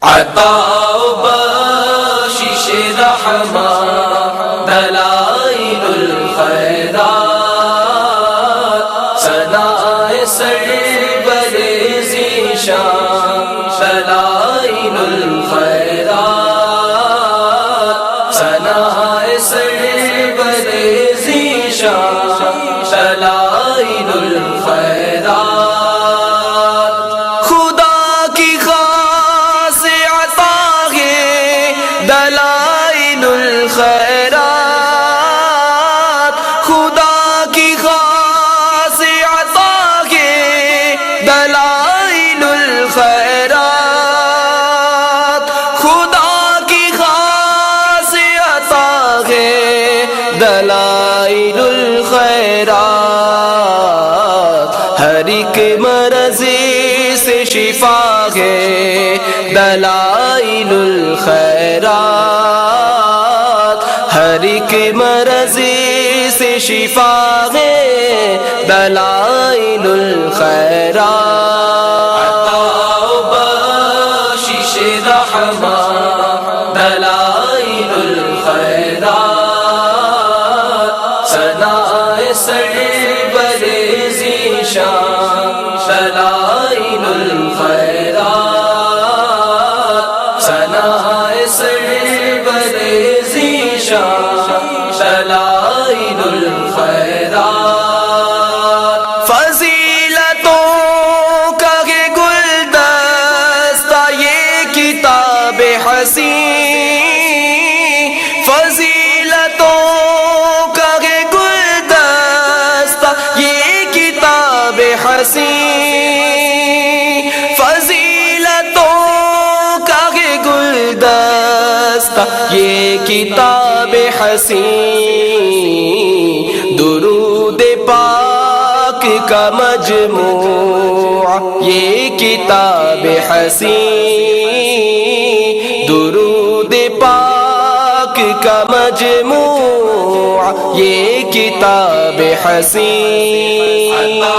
عطا بخشش رحمت دلائل الخیرات ثناء سرور ذیشان دلائل الخیرات ثناء سرور ذیشان دلائل الخیرات خدا کی خاص عطا ہے دلائل الخیرات خدا کی خاص عطا ہے دلائل الخیرات خدا کی خاص عطا ہے دلائل الخیرات ہر ایک مرض سے شفا ہے دلائل الخیرات ہر ایک مرض سے شفا ہے دلائل الخیرات عطا بخشش رحمت دلائل الخیرات ثناء سرور ذیشان دلائل الخیرات ثناء سرور ذیشان دلائل الخیرات فضیلتوں کا ہے گلدستہ یہ کتاب حسین فضیلتوں کا ہے گلدستہ یہ کتاب حسین فضیلتوں کا ہے گلدستہ یہ کتاب حسین درود پاک کا مجموعہ یہ کتاب حسین درود پاک کا مجموعہ یہ کتاب حسین عطا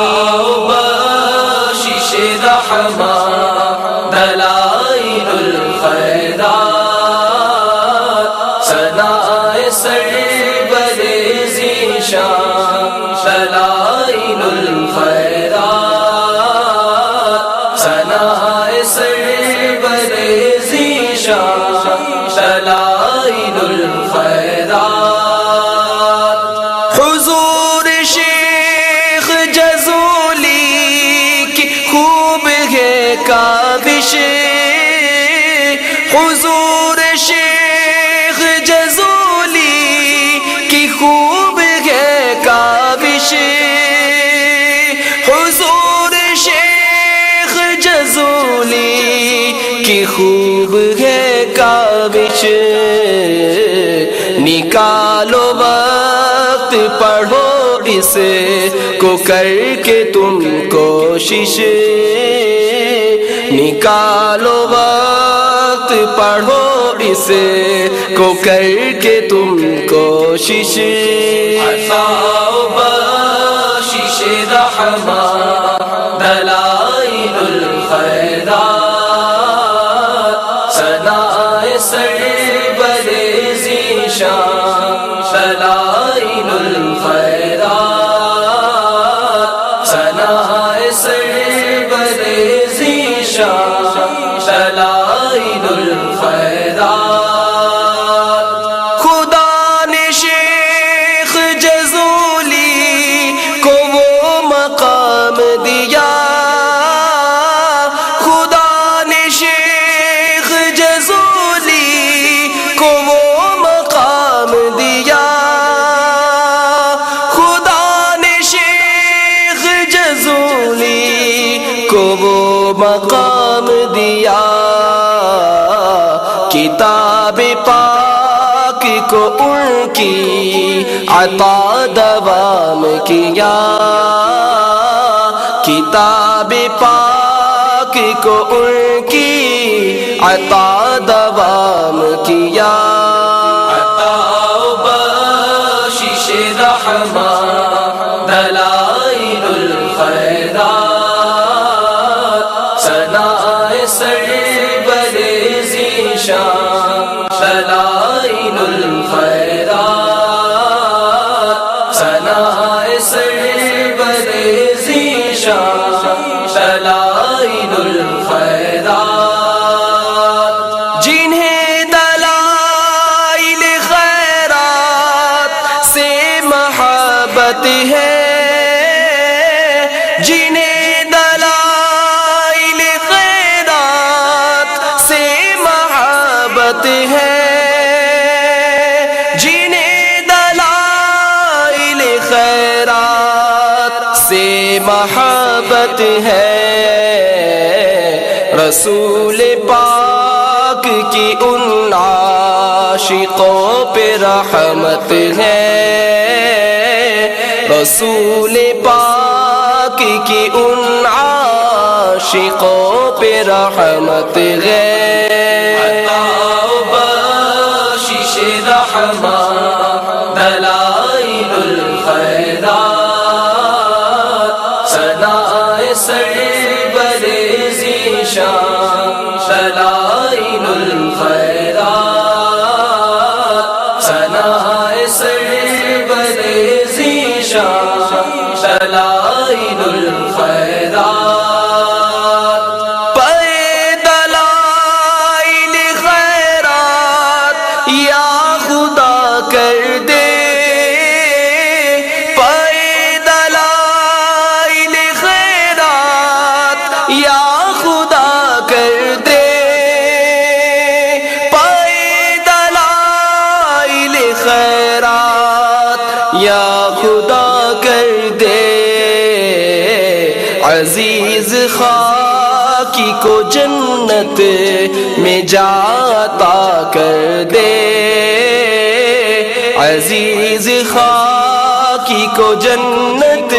بخشش رحمت دلائل الخیرات ثناء سرور ذیشان دلائل الخیرات ثناء سرور ذیشان دلائل الخیرات حضور شیخ جزولی کی خوب ہے کاوش حضور شیخ جزولی کی خوب ہے کاوش حضور شیخ جزولی کی خوب ہے کاوش نکالو وقت پڑھو اس کو کر کے تم کوشش نکالو وقت پڑھو اس کو کر کے تم کوشش عطا بخشش رحمت دلائل الخیرات ثناء سرور ذیشان دلائل الخیرات ثناء سرور ذیشان دلائل الخیرات خدا نے شیخ جزولی کو وہ مقام دیا خدا نے شیخ جزولی کو وہ مقام دیا خدا نے شیخ جزولی کو وہ مقام دیا کتاب پاک کو ان کی عطا دوام کیا کتاب پاک کو ان کی عطا دوام کیا عطا بخشش رحمت دلائل الخیرات ثناء سرور ذیشان دلائل الخیرات ثنائے سرور ذیشان دلائل الخیرات جنہیں دلائل خیرات سے محبت ہے جنہیں دلائل خیرات سے محبت ہے جنہیں دلائل خیرات سے محبت ہے رسول پاک کی ان عاشقوں پہ رحمت ہے رسول پاک کی ان عاشقوں پہ رحمت ہے بخشش رحمت دلائل الخیرات ثنائے سرور ذیشان دلائل الخیرات ثنائے سرور ذیشان دلائل الخیرات پے دلائل خیرات یا خدا کر دے پے دلائل خیرات یا خدا کر دے پے دلائل خیرات یا خدا کر دے عزیز خاکی کو جنت میں جاتا کر دے عزیز خاکی کو جنت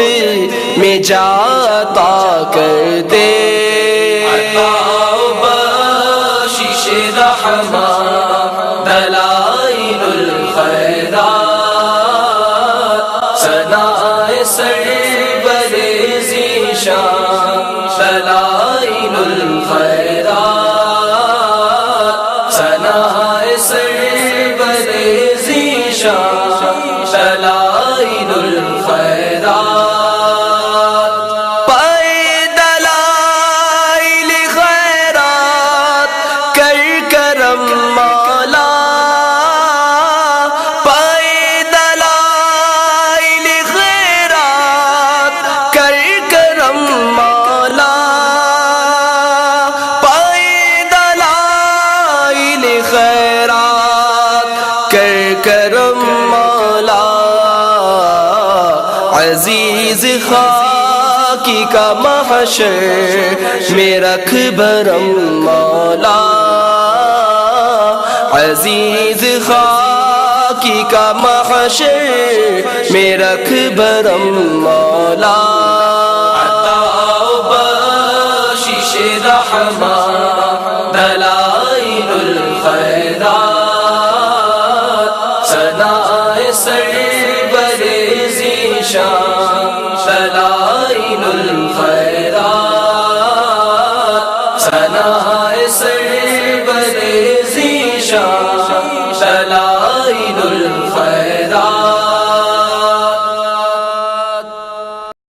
میں جاتا کر دے بخشش رحمت دلائل الخیرات ثنائے سرور ذیشان دلائل الخیرات ثنائے سرور ذیشان دلائل الخیرات پے دلائل خیرات کر کرم مولا پے دلائل خیرات کر کرم مولا پے دلائل خیرات کر کرم مولا عزیز خاکی کا محشر میں رکھ بھرم مولا عزیز خاکی کا محشر میں رکھ بھرم مولا